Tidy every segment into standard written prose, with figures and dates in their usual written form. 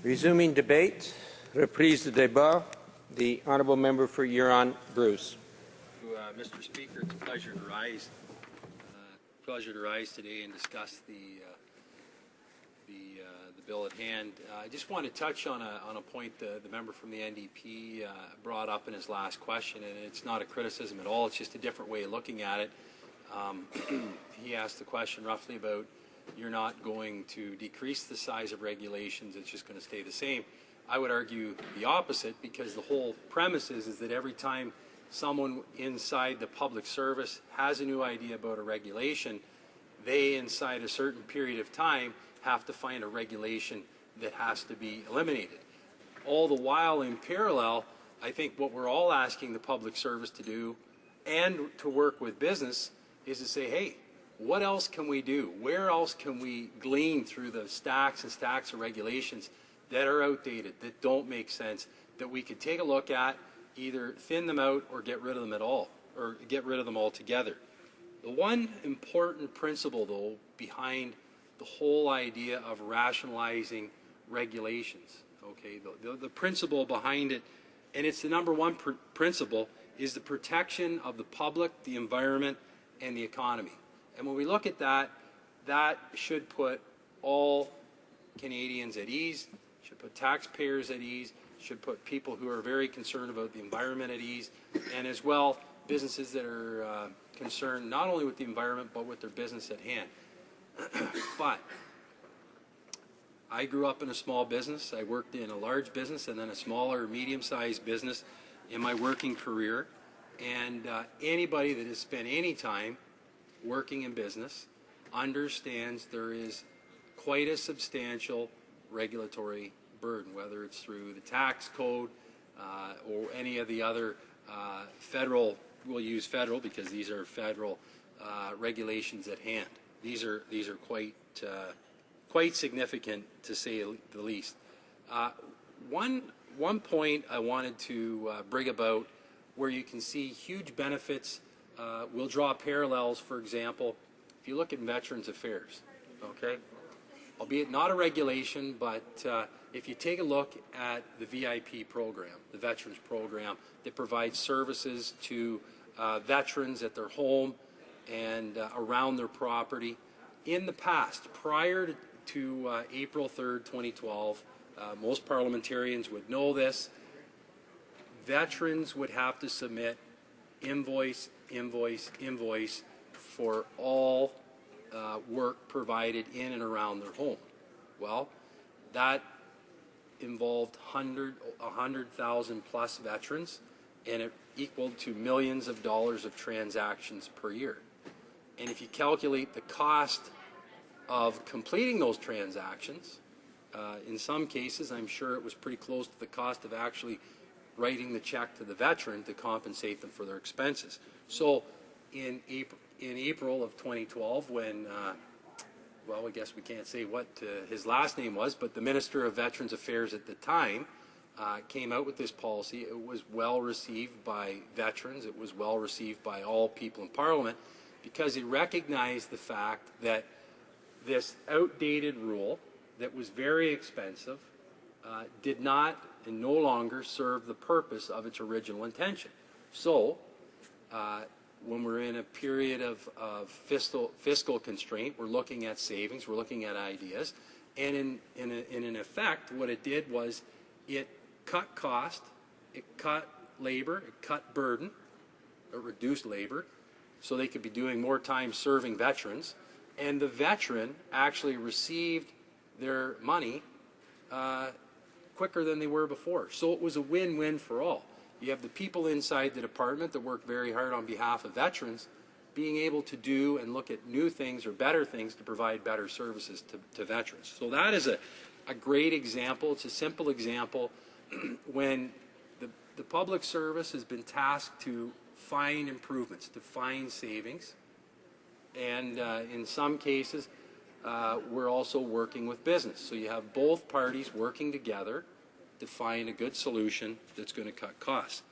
Resuming debate, reprise de débat. The honourable member for Huron-Bruce. Mr. Speaker, it's a pleasure to rise today and discuss the bill at hand. I just want to touch on a point the member from the NDP brought up in his last question, and it's not a criticism at all. It's just a different way of looking at it. He asked the question roughly about you're not going to decrease the size of regulations, it's just going to stay the same. I would argue the opposite, because the whole premise is that every time someone inside the public service has a new idea about a regulation, they, inside a certain period of time, have to find a regulation that has to be eliminated. All the while, in parallel, I think what we're all asking the public service to do and to work with business is to say, hey, what else can we do? Where else can we glean through the stacks and stacks of regulations that are outdated, that don't make sense, that we could take a look at, either thin them out or get rid of them at all, or get rid of them altogether. The one important principle, though, behind the whole idea of rationalizing regulations, okay, the principle behind it, and it's the number one principle, is the protection of the public, the environment, and the economy. And when we look at that, that should put all Canadians at ease, should put taxpayers at ease, should put people who are very concerned about the environment at ease, and as well businesses that are concerned not only with the environment but with their business at hand. But I grew up in a small business. I worked in a large business and then a smaller, medium-sized business in my working career. And anybody that has spent any time working in business understands there is quite a substantial regulatory burden, whether it's through the tax code or any of the other federal, we'll use federal because these are federal regulations at hand. These are quite significant, to say the least. One point I wanted to bring about where you can see huge benefits. We'll draw parallels, for example, if you look at Veterans Affairs, okay? Albeit not a regulation, but if you take a look at the VIP program, the Veterans Program, that provides services to veterans at their home and around their property. In the past, prior to April 3rd, 2012, most parliamentarians would know this, veterans would have to submit invoice for all work provided in and around their home. Well, that involved 100,000 plus veterans, and it equaled to millions of dollars of transactions per year. And if you calculate the cost of completing those transactions, in some cases I'm sure it was pretty close to the cost of actually writing the check to the veteran to compensate them for their expenses. So in April of 2012, when, well, I guess we can't say what his last name was, but the Minister of Veterans Affairs at the time came out with this policy. It was well received by veterans. It was well received by all people in Parliament, because he recognized the fact that this outdated rule that was very expensive did not and no longer serve the purpose of its original intention. So when we're in a period of fiscal constraint, we're looking at savings, we're looking at ideas, and in effect what it did was it cut cost, it cut labor, it cut burden, it reduced labor, so they could be doing more time serving veterans, and the veteran actually received their money quicker than they were before. So it was a win-win for all. You have the people inside the department that work very hard on behalf of veterans being able to do and look at new things or better things to provide better services to veterans. So that is a great example. It's a simple example when the public service has been tasked to find improvements, to find savings, and in some cases we're also working with business. So you have both parties working together to find a good solution that's going to cut costs.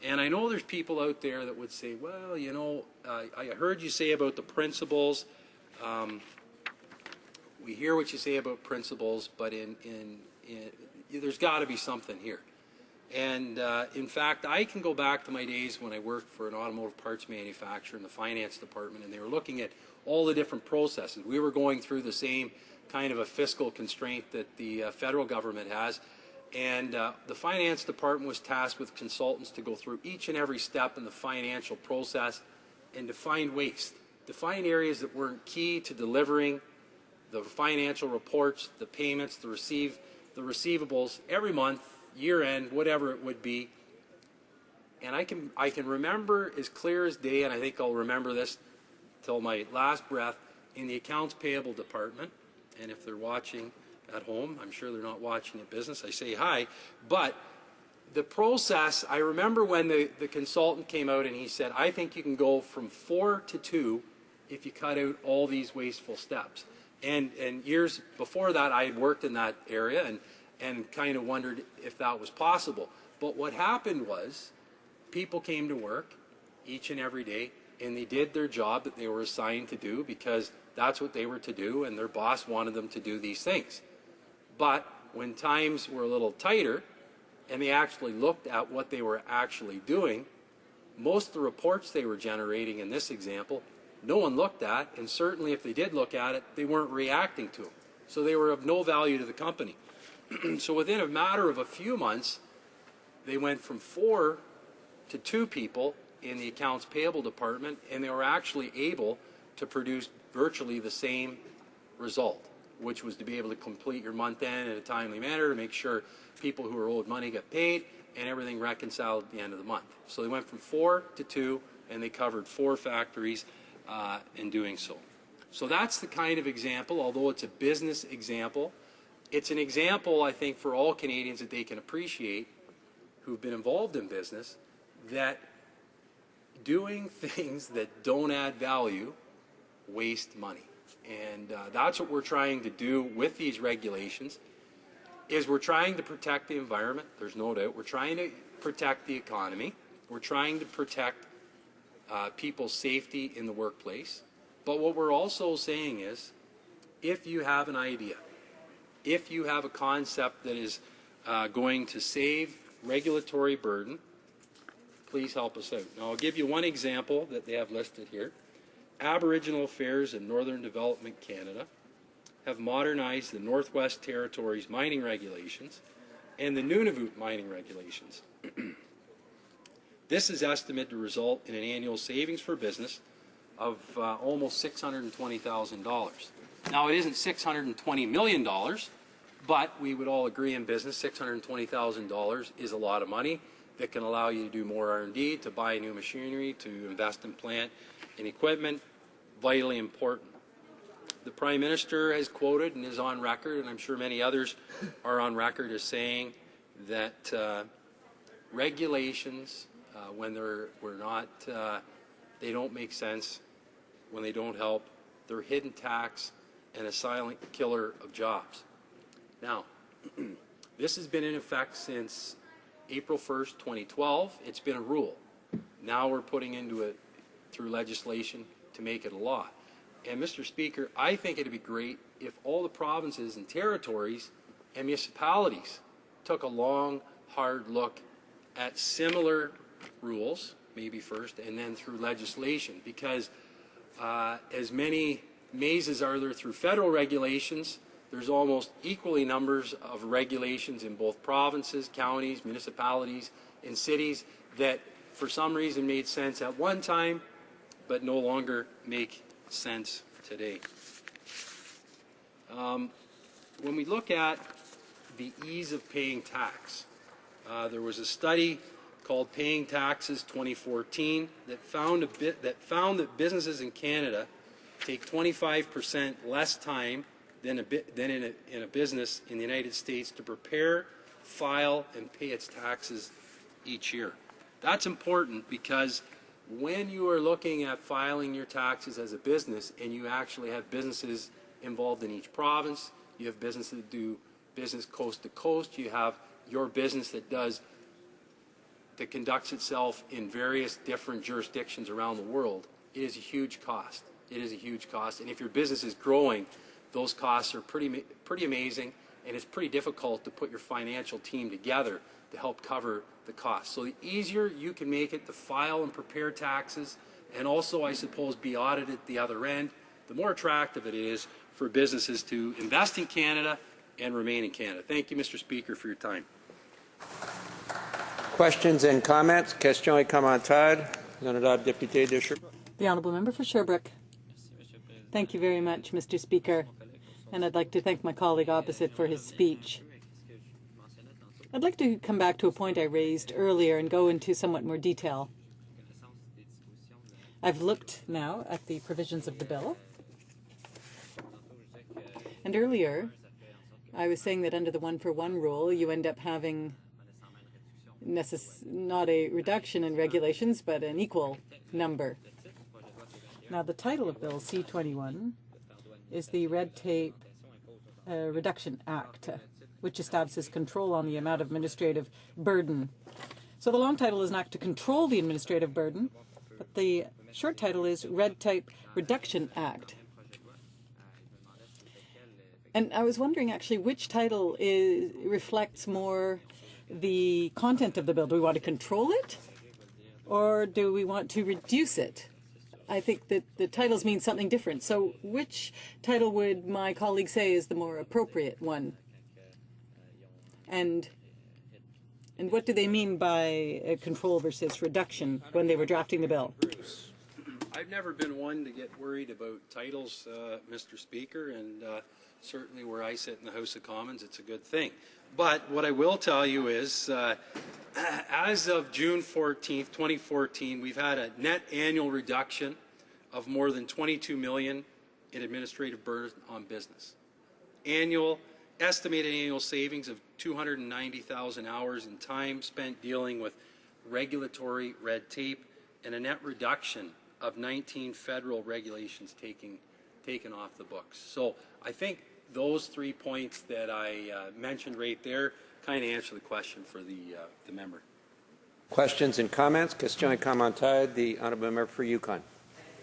And I know there's people out there that would say, well, you know, I heard you say about the principles. we hear what you say about principles, but there's got to be something here. And in fact, I can go back to my days when I worked for an automotive parts manufacturer in the finance department, and they were looking at all the different processes. We were going through the same kind of a fiscal constraint that the federal government has, and the finance department was tasked with consultants to go through each and every step in the financial process and to find waste, to find areas that weren't key to delivering the financial reports, the payments, the receivables every month, year end, whatever it would be. And I can remember as clear as day, and I think I'll remember this till my last breath, in the accounts payable department. And if they're watching at home, I'm sure they're not watching at business, I say hi. But the process, I remember when the consultant came out and he said, I think you can go from 4 to 2 if you cut out all these wasteful steps. And years before that, I had worked in that area and kind of wondered if that was possible. But what happened was people came to work each and every day, and they did their job that they were assigned to do because that's what they were to do, and their boss wanted them to do these things. But when times were a little tighter and they actually looked at what they were actually doing, most of the reports they were generating in this example, no one looked at, and certainly if they did look at it, they weren't reacting to them. So they were of no value to the company. So within a matter of a few months, they went from 4 to 2 people in the accounts payable department, and they were actually able to produce virtually the same result, which was to be able to complete your month end in a timely manner to make sure people who are owed money get paid and everything reconciled at the end of the month. So they went from 4 to 2, and they covered 4 factories in doing so. So that's the kind of example, although it's a business example, it's an example, I think, for all Canadians that they can appreciate who've been involved in business, that doing things that don't add value waste money. And that's what we're trying to do with these regulations, is we're trying to protect the environment, there's no doubt. We're trying to protect the economy. We're trying to protect people's safety in the workplace. But what we're also saying is, if you have an idea, if you have a concept that is going to save regulatory burden, please help us out. Now, I'll give you one example that they have listed here. Aboriginal Affairs in Northern Development Canada have modernized the Northwest Territories mining regulations and the Nunavut mining regulations. This is estimated to result in an annual savings for business of almost $620,000. Now, it isn't $620 million, but we would all agree in business $620,000 is a lot of money that can allow you to do more R&D, to buy new machinery, to invest in plant and equipment. Vitally important. The Prime Minister has quoted and is on record, and I'm sure many others are on record as saying that regulations, when they don't make sense, when they don't help, they're hidden tax and a silent killer of jobs. Now, this has been in effect since April 1st, 2012. It's been a rule. Now we're putting into it through legislation to make it a law. And Mr. Speaker, I think it'd be great if all the provinces and territories and municipalities took a long, hard look at similar rules, maybe first, and then through legislation, because as many mazes are there through federal regulations, there's almost equally numbers of regulations in both provinces, counties, municipalities, and cities that for some reason made sense at one time, but no longer make sense today. When we look at the ease of paying tax, there was a study called Paying Taxes 2014 that found that businesses in Canada take 25% less time than in a business in the United States to prepare, file, and pay its taxes each year. That's important because when you are looking at filing your taxes as a business, and you actually have businesses involved in each province, you have businesses that do business coast to coast, you have your business that conducts itself in various different jurisdictions around the world, it is a huge cost. It is a huge cost. And if your business is growing, those costs are pretty amazing, and it's pretty difficult to put your financial team together to help cover the costs. So the easier you can make it to file and prepare taxes, and also, I suppose, be audited at the other end, the more attractive it is for businesses to invest in Canada and remain in Canada. Thank you, Mr. Speaker, for your time. Questions and comments? Question et commentaires. L'honorable député de Sherbrooke. The Honourable Member for Sherbrooke. Thank you very much, Mr. Speaker, and I'd like to thank my colleague opposite for his speech. I'd like to come back to a point I raised earlier and go into somewhat more detail. I've looked now at the provisions of the bill, and earlier I was saying that under the one-for-one rule you end up having not a reduction in regulations but an equal number. Now the title of Bill C-21 is the Red Tape Reduction Act, which establishes control on the amount of administrative burden. So the long title is an act to control the administrative burden, but the short title is Red Tape Reduction Act. And I was wondering actually which title reflects more the content of the bill. Do we want to control it, or do we want to reduce it? I think that the titles mean something different. So which title would my colleague say is the more appropriate one? And what do they mean by control versus reduction when they were drafting the bill? I've never been one to get worried about titles, Mr. Speaker, and certainly where I sit in the House of Commons, it's a good thing. But what I will tell you is, as of June 14th, 2014, we've had a net annual reduction of more than $22 million in administrative burden on business. Estimated annual savings of 290,000 hours in time spent dealing with regulatory red tape, and a net reduction of 19 federal regulations taken off the books. So I think those 3 points that I mentioned right there kind of answer the question for the member. Questions and comments? Question et commentaires. The honourable member for Yukon.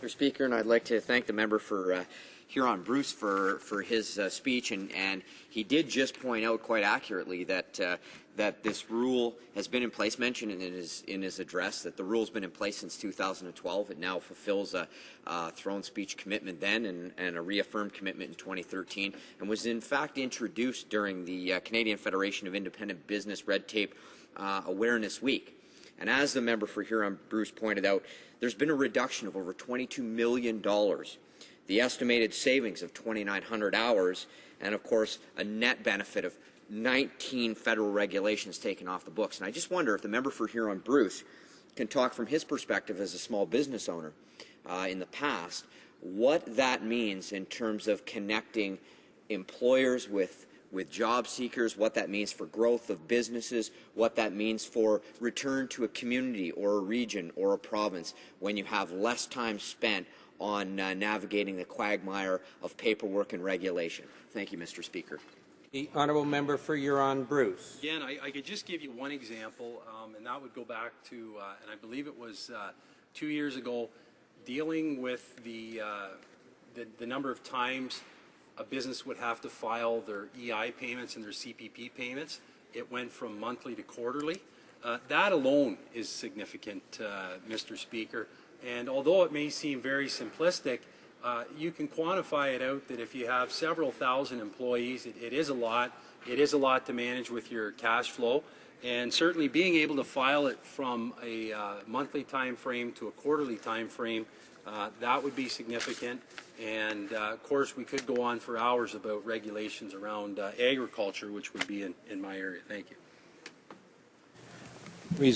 Mr. Speaker, and I'd like to thank the member for Huron-Bruce for his speech, and he did just point out quite accurately that that this rule has been in place, mentioned in his address, that the rule has been in place since 2012. It now fulfills a throne speech commitment then and a reaffirmed commitment in 2013, and was in fact introduced during the Canadian Federation of Independent Business Red Tape Awareness Week. And as the member for Huron-Bruce pointed out, there's been a reduction of over $22 million, the estimated savings of 2,900 hours, and of course a net benefit of 19 federal regulations taken off the books. And I just wonder if the member for Huron-Bruce can talk from his perspective as a small business owner in the past, what that means in terms of connecting employers with job seekers, what that means for growth of businesses, what that means for return to a community or a region or a province when you have less time spent on navigating the quagmire of paperwork and regulation. Thank you, Mr. Speaker. The honourable member for Huron-Bruce. Again, I could just give you one example, and that would go back to, and I believe it was 2 years ago, dealing with the number of times a business would have to file their EI payments and their CPP payments. It went from monthly to quarterly. That alone is significant, Mr. Speaker. And although it may seem very simplistic, you can quantify it out that if you have several thousand employees, it is a lot. It is a lot to manage with your cash flow. And certainly being able to file it from a monthly time frame to a quarterly time frame, that would be significant. And of course, we could go on for hours about regulations around agriculture, which would be in my area. Thank you.